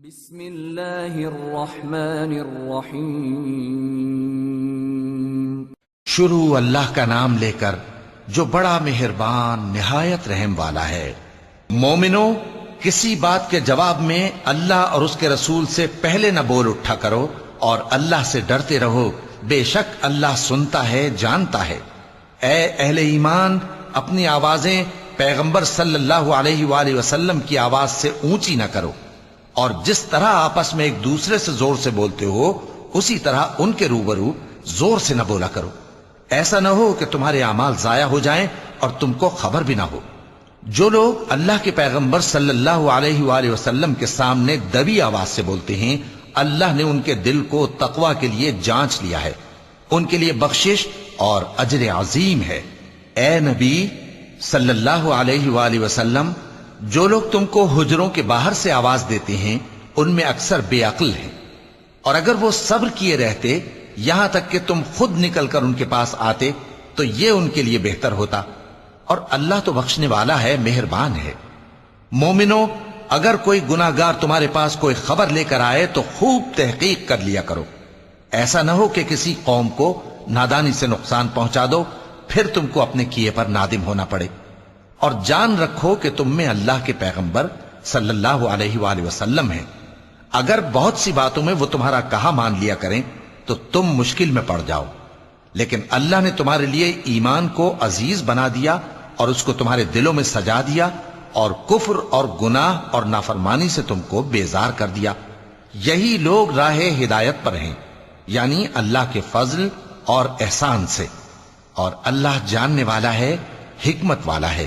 بسم اللہ الرحمن الرحیم۔ شروع اللہ کا نام لے کر جو بڑا مہربان نہایت رحم والا ہے۔ مومنو، کسی بات کے جواب میں اللہ اور اس کے رسول سے پہلے نہ بول اٹھا کرو اور اللہ سے ڈرتے رہو، بے شک اللہ سنتا ہے، جانتا ہے۔ اے اہل ایمان، اپنی آوازیں پیغمبر صلی اللہ علیہ وآلہ وسلم کی آواز سے اونچی نہ کرو، اور جس طرح آپس میں ایک دوسرے سے زور سے بولتے ہو اسی طرح ان کے روبرو زور سے نہ بولا کرو، ایسا نہ ہو کہ تمہارے اعمال ضائع ہو جائیں اور تم کو خبر بھی نہ ہو۔ جو لوگ اللہ کے پیغمبر صلی اللہ علیہ وآلہ وسلم کے سامنے دبی آواز سے بولتے ہیں، اللہ نے ان کے دل کو تقوی کے لیے جانچ لیا ہے، ان کے لیے بخشش اور اجر عظیم ہے۔ اے نبی صلی اللہ علیہ وآلہ وسلم، جو لوگ تم کو حجروں کے باہر سے آواز دیتے ہیں ان میں اکثر بے عقل ہیں، اور اگر وہ صبر کیے رہتے یہاں تک کہ تم خود نکل کر ان کے پاس آتے تو یہ ان کے لیے بہتر ہوتا، اور اللہ تو بخشنے والا ہے، مہربان ہے۔ مومنو، اگر کوئی گناہگار تمہارے پاس کوئی خبر لے کر آئے تو خوب تحقیق کر لیا کرو، ایسا نہ ہو کہ کسی قوم کو نادانی سے نقصان پہنچا دو، پھر تم کو اپنے کیے پر نادم ہونا پڑے۔ اور جان رکھو کہ تم میں اللہ کے پیغمبر صلی اللہ علیہ وآلہ وسلم ہیں، اگر بہت سی باتوں میں وہ تمہارا کہا مان لیا کریں تو تم مشکل میں پڑ جاؤ، لیکن اللہ نے تمہارے لیے ایمان کو عزیز بنا دیا اور اس کو تمہارے دلوں میں سجا دیا، اور کفر اور گناہ اور نافرمانی سے تم کو بیزار کر دیا۔ یہی لوگ راہ ہدایت پر ہیں، یعنی اللہ کے فضل اور احسان سے، اور اللہ جاننے والا ہے، حکمت والا ہے۔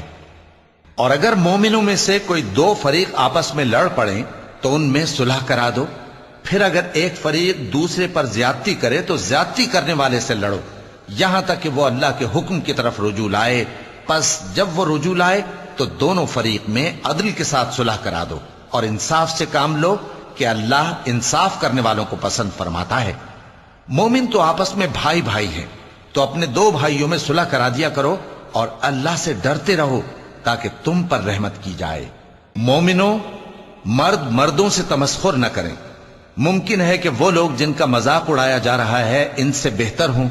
اور اگر مومنوں میں سے کوئی دو فریق آپس میں لڑ پڑیں تو ان میں صلح کرا دو، پھر اگر ایک فریق دوسرے پر زیادتی کرے تو زیادتی کرنے والے سے لڑو، یہاں تک کہ وہ اللہ کے حکم کی طرف رجوع لائے۔ پس جب وہ رجوع لائے تو دونوں فریق میں عدل کے ساتھ صلح کرا دو اور انصاف سے کام لو کہ اللہ انصاف کرنے والوں کو پسند فرماتا ہے۔ مومن تو آپس میں بھائی بھائی ہیں، تو اپنے دو بھائیوں میں صلح کرا دیا کرو اور اللہ سے ڈرتے رہو تاکہ تم پر رحمت کی جائے۔ مومنو، مرد مردوں سے تمسخر نہ کریں، ممکن ہے کہ وہ لوگ جن کا مذاق اڑایا جا رہا ہے ان سے بہتر ہوں،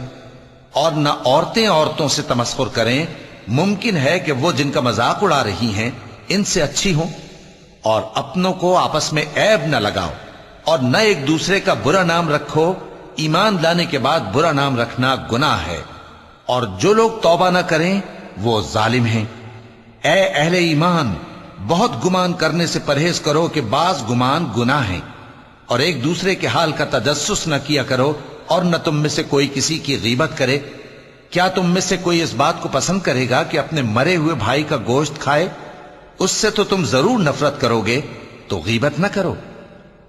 اور نہ عورتیں عورتوں سے تمسخر کریں، ممکن ہے کہ وہ جن کا مذاق اڑا رہی ہیں ان سے اچھی ہوں۔ اور اپنوں کو آپس میں عیب نہ لگاؤ اور نہ ایک دوسرے کا برا نام رکھو، ایمان لانے کے بعد برا نام رکھنا گناہ ہے، اور جو لوگ توبہ نہ کریں وہ ظالم ہیں۔ اے اہل ایمان، بہت گمان کرنے سے پرہیز کرو کہ بعض گمان گناہ ہیں، اور ایک دوسرے کے حال کا تجسس نہ کیا کرو، اور نہ تم میں سے کوئی کسی کی غیبت کرے۔ کیا تم میں سے کوئی اس بات کو پسند کرے گا کہ اپنے مرے ہوئے بھائی کا گوشت کھائے؟ اس سے تو تم ضرور نفرت کرو گے، تو غیبت نہ کرو،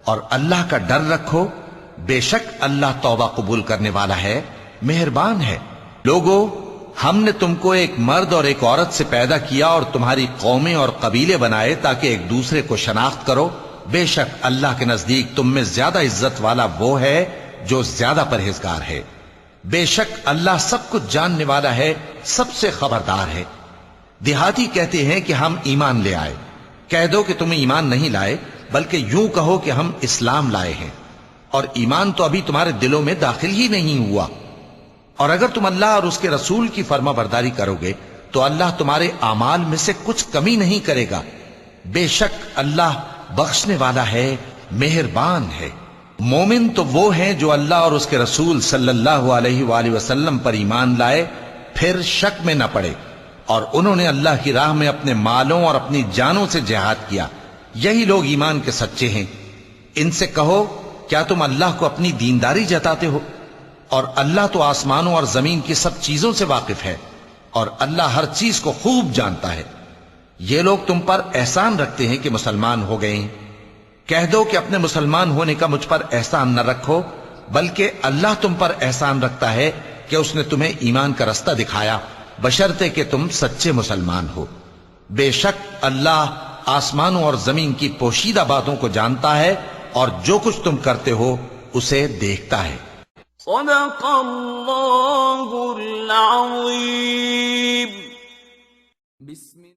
اور اللہ کا ڈر رکھو، بے شک اللہ توبہ قبول کرنے والا ہے، مہربان ہے۔ لوگو، ہم نے تم کو ایک مرد اور ایک عورت سے پیدا کیا اور تمہاری قومیں اور قبیلے بنائے تاکہ ایک دوسرے کو شناخت کرو، بے شک اللہ کے نزدیک تم میں زیادہ عزت والا وہ ہے جو زیادہ پرہیزگار ہے۔ بے شک اللہ سب کچھ جاننے والا ہے، سب سے خبردار ہے۔ دیہاتی کہتے ہیں کہ ہم ایمان لے آئے، کہہ دو کہ تم ایمان نہیں لائے، بلکہ یوں کہو کہ ہم اسلام لائے ہیں، اور ایمان تو ابھی تمہارے دلوں میں داخل ہی نہیں ہوا۔ اور اگر تم اللہ اور اس کے رسول کی فرما برداری کرو گے تو اللہ تمہارے اعمال میں سے کچھ کمی نہیں کرے گا، بے شک اللہ بخشنے والا ہے، مہربان ہے۔ مومن تو وہ ہیں جو اللہ اور اس کے رسول صلی اللہ علیہ وآلہ وسلم پر ایمان لائے، پھر شک میں نہ پڑے، اور انہوں نے اللہ کی راہ میں اپنے مالوں اور اپنی جانوں سے جہاد کیا، یہی لوگ ایمان کے سچے ہیں۔ ان سے کہو، کیا تم اللہ کو اپنی دینداری جتاتے ہو؟ اور اللہ تو آسمانوں اور زمین کی سب چیزوں سے واقف ہے، اور اللہ ہر چیز کو خوب جانتا ہے۔ یہ لوگ تم پر احسان رکھتے ہیں کہ مسلمان ہو گئے ہیں، کہہ دو کہ اپنے مسلمان ہونے کا مجھ پر احسان نہ رکھو، بلکہ اللہ تم پر احسان رکھتا ہے کہ اس نے تمہیں ایمان کا رستہ دکھایا، بشرطے کہ تم سچے مسلمان ہو۔ بے شک اللہ آسمانوں اور زمین کی پوشیدہ باتوں کو جانتا ہے، اور جو کچھ تم کرتے ہو اسے دیکھتا ہے۔ صدق اللہ العظیم۔